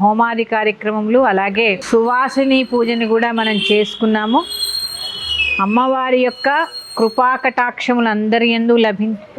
హోమాది కార్యక్రమములు అలాగే సువాసిని పూజని కూడా మనం చేసుకున్నాము. అమ్మవారి యొక్క కృపా కటాక్షములు అందరి యందు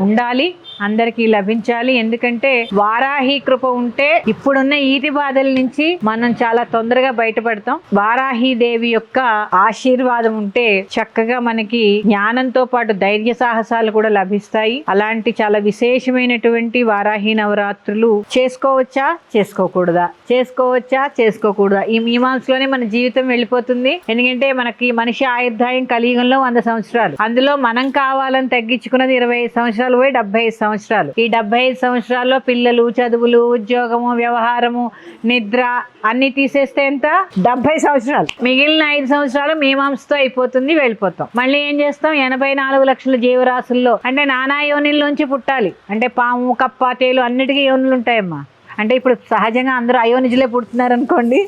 ఉండాలి, అందరికీ లభించాలి. ఎందుకంటే వారాహి కృప ఉంటే ఇప్పుడున్న ఈతి బాధల నుంచి మనం చాలా తొందరగా బయటపడతాం. వారాహి దేవి యొక్క ఆశీర్వాదం ఉంటే చక్కగా మనకి జ్ఞానంతో పాటు ధైర్య సాహసాలు కూడా లభిస్తాయి. అలాంటి చాలా విశేషమైనటువంటి వారాహి నవరాత్రులు చేసుకోవచ్చా, చేసుకోకూడదా, చేసుకోవచ్చా, చేసుకోకూడదా, ఈ మీమాంసలోనే మన జీవితం వెళ్ళిపోతుంది. ఎందుకంటే మనకి మనిషి ఆయుర్దాయం కలియుగంలో 100 సంవత్సరాలు. అందులో మనం కావాలని తగ్గించుకున్నది 25 సంవత్సరాలు పోయి 75 సంవత్సరాలు. ఈ 75 సంవత్సరాల్లో పిల్లలు, చదువులు, ఉద్యోగము, వ్యవహారము, నిద్ర అన్ని తీసేస్తే ఎంత? 70 సంవత్సరాలు. మిగిలిన 5 సంవత్సరాలు మీమాంసతో అయిపోతుంది, వెళ్ళిపోతాం. మళ్ళీ ఏం చేస్తాం? 84 లక్షల జీవరాశుల్లో అంటే నానా యోనిల్లోంచి పుట్టాలి. అంటే పాము, కప్ప, తేలు అన్నిటికీ యోనులు ఉంటాయమ్మా. అంటే ఇప్పుడు సహజంగా అందరూ అయోనిజులే పుడుతున్నారు అనుకోండి,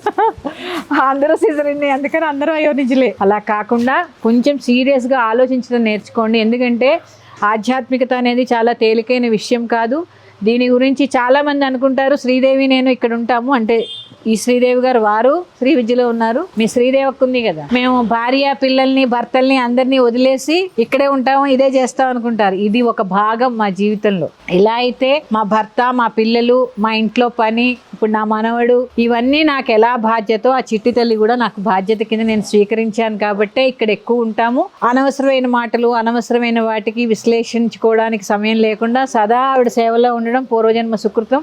అందరూ సిజరిన్, అందుకని అందరూ అయోనిజులే. అలా కాకుండా కొంచెం సీరియస్గా ఆలోచించడం నేర్చుకోండి. ఎందుకంటే ఆధ్యాత్మికత అనేది చాలా తేలికైన విషయం కాదు. దీని గురించి చాలామంది అనుకుంటారు శ్రీదేవి నేను ఇక్కడ ఉంటాము అంటే ఈ శ్రీదేవి గారు వారు శ్రీ విద్యలో ఉన్నారు, మీ శ్రీదేవకు ఉంది కదా, మేము భార్య పిల్లల్ని భర్తల్ని అందరినీ వదిలేసి ఇక్కడే ఉంటాము, ఇదే చేస్తాం అనుకుంటారు. ఇది ఒక భాగం మా జీవితంలో. ఇలా అయితే మా భర్త, మా పిల్లలు, మా ఇంట్లో పని, ఇప్పుడు నా మనవడు, ఇవన్నీ నాకు ఎలా బాధ్యతో ఆ చిట్టి తల్లి కూడా నాకు బాధ్యత కింద నేను స్వీకరించాను కాబట్టే ఇక్కడ ఎక్కువ ఉంటాము. అనవసరమైన మాటలు, అనవసరమైన వాటికి విశ్లేషించుకోవడానికి సమయం లేకుండా సదా ఆవిడ సేవలో ఉండడం పూర్వజన్మ సుకృతం.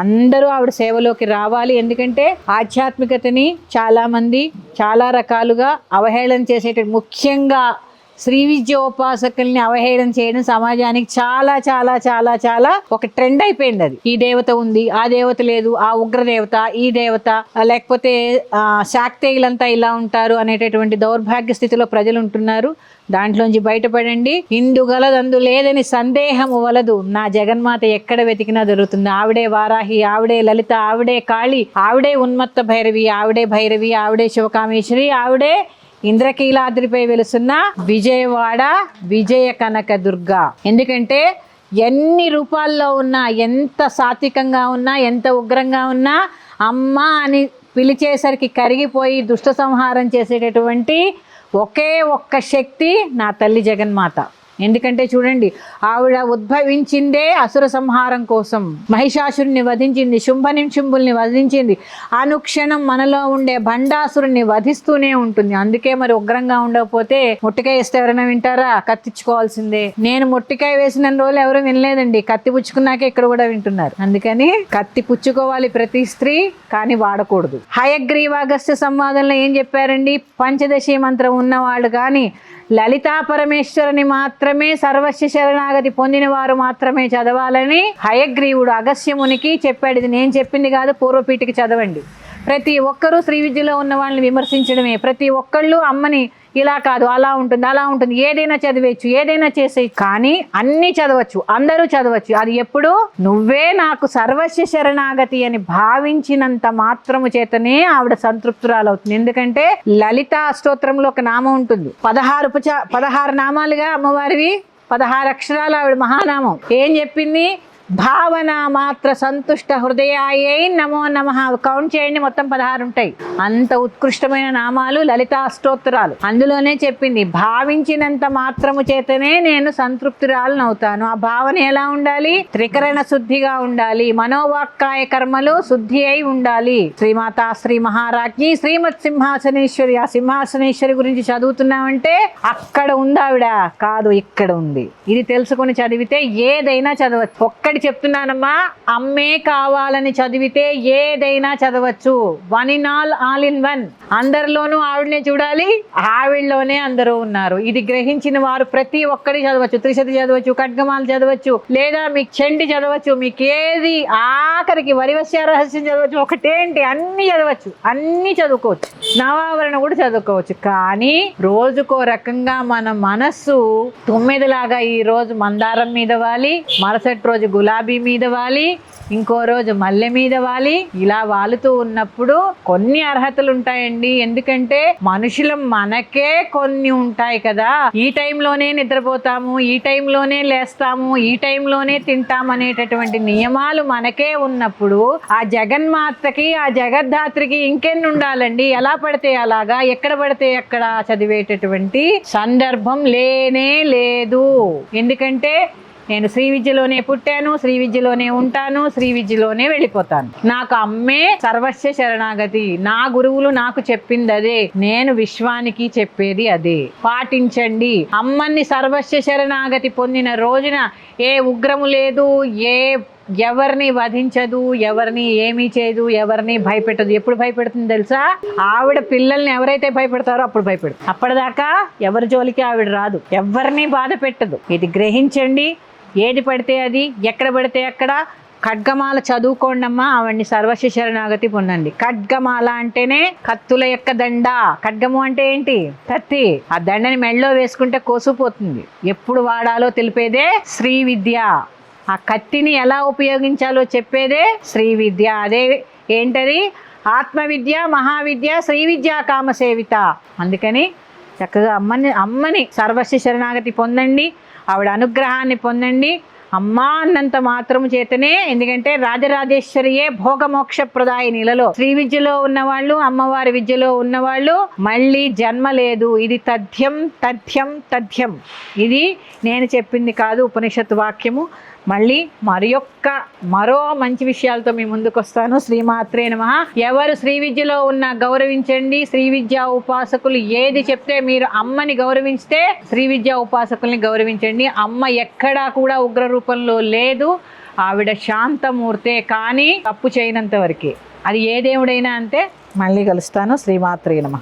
అందరూ ఆవిడ సేవలోకి రావాలి. ఎందుకంటే ఆధ్యాత్మికతని చాలామంది చాలా రకాలుగా అవహేళన చేసేట, ముఖ్యంగా శ్రీ విద్యోపాసకుల్ని అవహేళన చేయడం సమాజానికి చాలా చాలా చాలా చాలా ఒక ట్రెండ్ అయిపోయింది. అది ఈ దేవత ఉంది, ఆ దేవత లేదు, ఆ ఉగ్రదేవత, ఈ దేవత, లేకపోతే శాక్తేయులంతా ఇలా ఉంటారు అనేటటువంటి దౌర్భాగ్య స్థితిలో ప్రజలు ఉంటున్నారు. దాంట్లోంచి బయటపడండి. ఇందు గలదందు లేదని సందేహము వలదు, నా జగన్మాత ఎక్కడ వెతికినా దొరుకుతుంది. ఆవిడే వారాహి, ఆవిడే లలిత, ఆవిడే కాళి, ఆవిడే ఉన్మత్త భైరవి, ఆవిడే భైరవి, ఆవిడే శివకామేశ్వరి, ఆవిడే ఇంద్రకీలాద్రిపై వెలుసున్న విజయవాడ విజయ కనక దుర్గా. ఎందుకంటే ఎన్ని రూపాల్లో ఉన్నా, ఎంత సాత్వికంగా ఉన్నా, ఎంత ఉగ్రంగా ఉన్నా, అమ్మ అని పిలిచేసరికి కరిగిపోయి దుష్ట సంహారం చేసేటటువంటి ఒకే ఒక్క శక్తి నా తల్లి జగన్మాత. ఎందుకంటే చూడండి, ఆవిడ ఉద్భవించిందే అసుర సంహారం కోసం. మహిషాసురుని వధించింది, శుంభుల్ని వధించింది, అనుక్షణం మనలో ఉండే భండాసురుని వధిస్తూనే ఉంటుంది. అందుకే మరి ఉగ్రంగా ఉండకపోతే మొట్టికాయ వేస్తే ఎవరైనా వింటారా? కత్తిచ్చుకోవాల్సిందే. నేను మొట్టికాయ వేసిన రోజులు ఎవరు వినలేదండి, కత్తి పుచ్చుకున్నాకే ఇక్కడ కూడా వింటున్నారు. అందుకని కత్తి పుచ్చుకోవాలి ప్రతి స్త్రీ, కానీ వాడకూడదు. హయగ్రీవాగస్త్య సంవాదంలో ఏం చెప్పారండి? పంచదశి మంత్రం ఉన్నవాళ్ళు కానీ లలితా పరమేశ్వరుని మాత్రమే సర్వస్వ శరణాగతి పొందిన వారు మాత్రమే చదవాలని హయగ్రీవుడు అగస్త్యమునికి చెప్పాడు. ఇది నేను చెప్పింది కాదు, పూర్వపీఠికి చదవండి. ప్రతి ఒక్కరూ శ్రీ విద్యలో ఉన్న వాళ్ళని విమర్శించడమే. ప్రతి ఒక్కళ్ళు అమ్మని ఇలా కాదు, అలా ఉంటుంది, అలా ఉంటుంది, ఏదైనా చదివేయచ్చు, ఏదైనా చేసేయచ్చు, కానీ అన్నీ చదవచ్చు, అందరూ చదవచ్చు. అది ఎప్పుడు నువ్వే నాకు సర్వస్వ శరణాగతి అని భావించినంత మాత్రము చేతనే ఆవిడ సంతృప్తురాలవుతుంది. ఎందుకంటే లలితా స్తోత్రంలో ఒక నామం ఉంటుంది, 16 నామాలుగా అమ్మవారివి, 16 అక్షరాలు ఆవిడ మహానామం. ఏం చెప్పింది? భావన మాత్ర సంతుష్ట హృదయాయై నమో నమః. కౌంట్ చేయండి, మొత్తం 16 ఉంటాయి. అంత ఉత్కృష్టమైన నామాలు లలితా స్తోత్రాలు. అందులోనే చెప్పింది భావించినంత మాత్రము చేతనే నేను సంతృప్తిరాలను అవుతాను. ఆ భావన ఎలా ఉండాలి? త్రికరణ శుద్ధిగా ఉండాలి, మనోవాక్కాయ కర్మలు శుద్ధి అయి ఉండాలి. శ్రీమాత శ్రీ మహారాజ్ఞి శ్రీమత్ సింహాసనేశ్వరి. ఆ సింహాసనేశ్వరి గురించి చదువుతున్నామంటే అక్కడ ఉంది ఆవిడ కాదు, ఇక్కడ ఉంది. ఇది తెలుసుకొని చదివితే ఏదైనా చదవచ్చు. ఒక్కటి చెప్తున్నానమ్మా, అమ్మే కావాలని చదివితే ఏదైనా చదవచ్చు. 1 in all in 1. అందరిలోనూ ఆవిడనే చూడాలి, ఆవిడలోనే అందరూ ఉన్నారు. ఇది గ్రహించిన వారు ప్రతి ఒక్కటి చదవచ్చు. త్రిశతి చదవచ్చు, ఖడ్గమాలు చదవచ్చు, లేదా మీకు చండి చదవచ్చు, మీకు ఏది ఆఖరికి వరివస్య రహస్యం చదవచ్చు. ఒకటేంటి, అన్ని చదవచ్చు, అన్ని చదువుకోవచ్చు, నవావరణ కూడా చదువుకోవచ్చు. కానీ రోజుకో రకంగా మన మనస్సు 9 లాగా ఈ రోజు మందారం మీద వాలి, మరుసటి రోజు గులాబీ మీద వాలి, ఇంకో రోజు మల్లె మీద వాలి. ఇలా వాలుతూ ఉన్నప్పుడు కొన్ని అర్హతలు ఉంటాయండి. ఎందుకంటే మనుషులం, మనకే కొన్ని ఉంటాయి కదా. ఈ టైంలోనే నిద్రపోతాము, ఈ టైంలోనే లేస్తాము, ఈ టైంలోనే తింటాం అనేటటువంటి నియమాలు మనకే ఉన్నప్పుడు ఆ జగన్మాతకి, ఆ జగద్ధాత్రికి ఇంకెన్ని ఉండాలండి? ఎలా పడితే అలాగా, ఎక్కడ పడితే అక్కడ చదివేటటువంటి సందర్భం లేనే లేదు. ఎందుకంటే నేను శ్రీ విద్యలోనే పుట్టాను, శ్రీ విద్యలోనే ఉంటాను, శ్రీ విద్యలోనే వెళ్ళిపోతాను. నాకు అమ్మే సర్వస్వ శరణాగతి. నా గురువులు నాకు చెప్పింది అదే, నేను విశ్వానికి చెప్పేది అదే. పాటించండి. అమ్మని సర్వస్వ శరణాగతి పొందిన రోజున ఏ ఉగ్రము లేదు, ఎవరిని వధించదు, ఎవరిని ఏమీ చేయదు, ఎవరిని భయపెట్టదు. ఎప్పుడు భయపెడుతుంది తెలుసా? ఆవిడ పిల్లల్ని ఎవరైతే భయపెడతారో అప్పుడు భయపెడుతుంది. అప్పటిదాకా ఎవరి జోలికి ఆవిడ రాదు, ఎవరిని బాధ పెట్టదు. ఇది గ్రహించండి. ఏది పడితే అది, ఎక్కడ పడితే అక్కడ ఖడ్గమాల చదువుకోండమ్మా, ఆవిడ్ని సర్వస్వ శరణాగతి పొందండి. ఖడ్గమాల అంటేనే కత్తుల యొక్క దండ. ఖడ్గము అంటే ఏంటి? కత్తి. ఆ దండని మెళ్ళో వేసుకుంటే కోసుపోతుంది. ఎప్పుడు వాడాలో తెలిపేదే శ్రీ విద్య. ఆ కత్తిని ఎలా ఉపయోగించాలో చెప్పేదే శ్రీ విద్య. అదే ఏంటది? ఆత్మవిద్య, మహావిద్య, శ్రీ విద్యా కామసేవిత. అందుకని చక్కగా అమ్మని సర్వస్వ శరణాగతి పొందండి, ఆవిడ అనుగ్రహాన్ని పొందండి. అమ్మా అన్నంత మాత్రము చేతనే. ఎందుకంటే రాజరాజేశ్వరియే భోగమోక్ష ప్రదాయినిలలో శ్రీ విద్యలో ఉన్నవాళ్ళు, అమ్మవారి విద్యలో ఉన్నవాళ్ళు మళ్ళీ జన్మ లేదు. ఇది తథ్యం తథ్యం తథ్యం. ఇది నేను చెప్పింది కాదు, ఉపనిషత్తు వాక్యము. మళ్ళీ మరో మంచి విషయాలతో మీ ముందుకు వస్తాను. శ్రీమాత్రే నమః. ఎవరు శ్రీ విద్యలో ఉన్న గౌరవించండి. శ్రీ విద్యా ఉపాసకులు ఏది చెప్తే మీరు అమ్మని గౌరవించితే శ్రీ విద్యా ఉపాసకుల్ని గౌరవించండి. అమ్మ ఎక్కడా కూడా ఉగ్ర రూపంలో లేదు. ఆవిడ శాంతమూర్తే, కానీ తప్పు చేయనంత వరకే. అది ఏ దేవుడైనా అంతే. మళ్ళీ కలుస్తాను. శ్రీమాత్రే నమః.